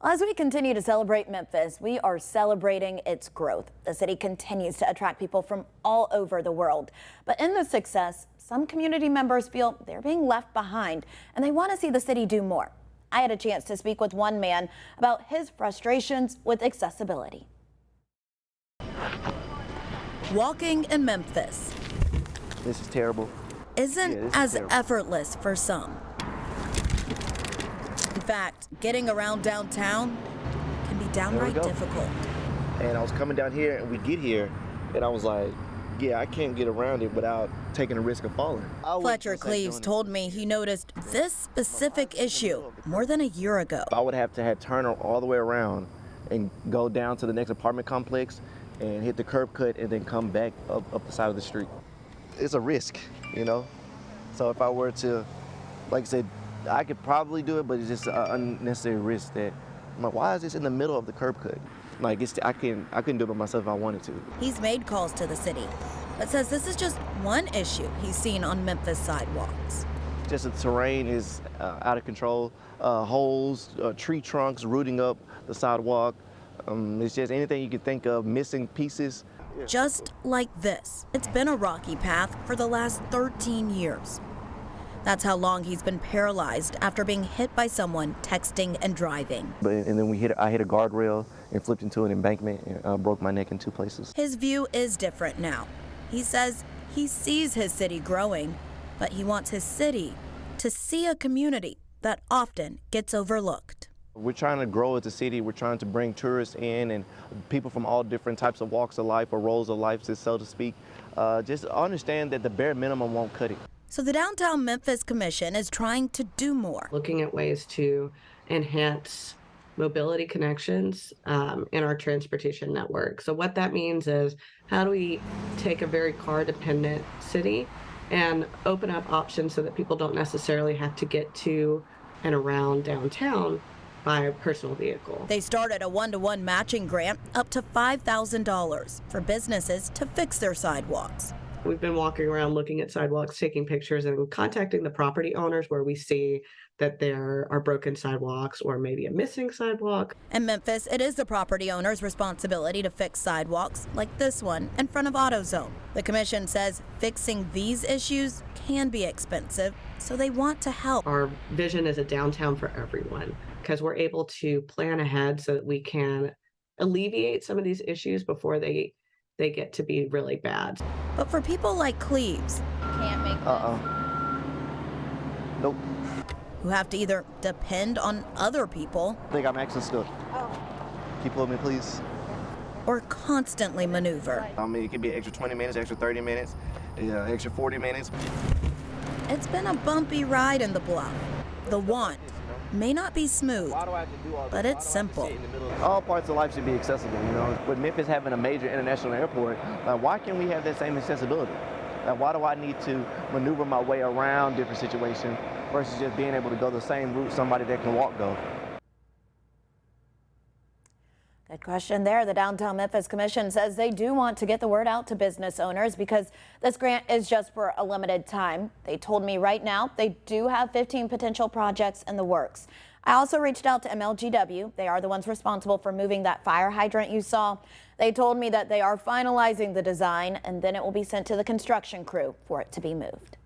As we continue to celebrate Memphis, we are celebrating its growth. The city continues to attract people from all over the world. But in this success, some community members feel they're being left behind and they want to see the city do more. I had a chance to speak with one man about his frustrations with accessibility. Walking in Memphis. This is terrible. Isn't as effortless for some. In fact, getting around downtown can be downright difficult. And I was coming down here and we get here and I was like, yeah, I can't get around it without taking the risk of falling. Fletcher Cleaves told me he noticed this specific issue more than a year ago. I would have to turn all the way around and go down to the next apartment complex and hit the curb cut and then come back up the side of the street. It's a risk, you know? So if I were to, like I said, I could probably do it, but it's just an unnecessary risk that, I'm like, why is this in the middle of the curb cut? Like, I couldn't do it by myself if I wanted to. He's made calls to the city, but says this is just one issue he's seen on Memphis sidewalks. Just the terrain is out of control. Holes, tree trunks rooting up the sidewalk. It's just anything you could think of, missing pieces. Just like this. It's been a rocky path for the last 13 years. That's how long he's been paralyzed after being hit by someone texting and driving. And then I hit a guardrail and flipped into an embankment and broke my neck in 2 places. His view is different now. He says he sees his city growing, but he wants his city to see a community that often gets overlooked. We're trying to grow as a city. We're trying to bring tourists in and people from all different types of walks of life or roles of life, so to speak. Just understand that the bare minimum won't cut it. So the Downtown Memphis Commission is trying to do more. Looking at ways to enhance mobility connections in our transportation network. So what that means is, how do we take a very car-dependent city and open up options so that people don't necessarily have to get to and around downtown by a personal vehicle. They started a one-to-one matching grant up to $5,000 for businesses to fix their sidewalks. We've been walking around looking at sidewalks, taking pictures, and contacting the property owners where we see that there are broken sidewalks or maybe a missing sidewalk. In Memphis, it is the property owner's responsibility to fix sidewalks like this one in front of AutoZone. The commission says fixing these issues can be expensive, so they want to help. Our vision is a downtown for everyone, because we're able to plan ahead so that we can alleviate some of these issues before they get to be really bad. But for people like Cleaves, can't make Nope. who have to either depend on other people, I think I'm actually stuck. Keep with me, please. or constantly maneuver. I mean, it could be an extra 20 minutes, extra 30 minutes, extra 40 minutes. It's been a bumpy ride in the bluff. The want may not be smooth, but it's simple. All parts of life should be accessible, you know. With Memphis having a major international airport, why can't we have that same accessibility? Why do I need to maneuver my way around different situations versus just being able to go the same route somebody that can walk go? Good question there. The Downtown Memphis Commission says they do want to get the word out to business owners because this grant is just for a limited time. They told me right now they do have 15 potential projects in the works. I also reached out to MLGW. They are the ones responsible for moving that fire hydrant you saw. They told me that they are finalizing the design and then it will be sent to the construction crew for it to be moved.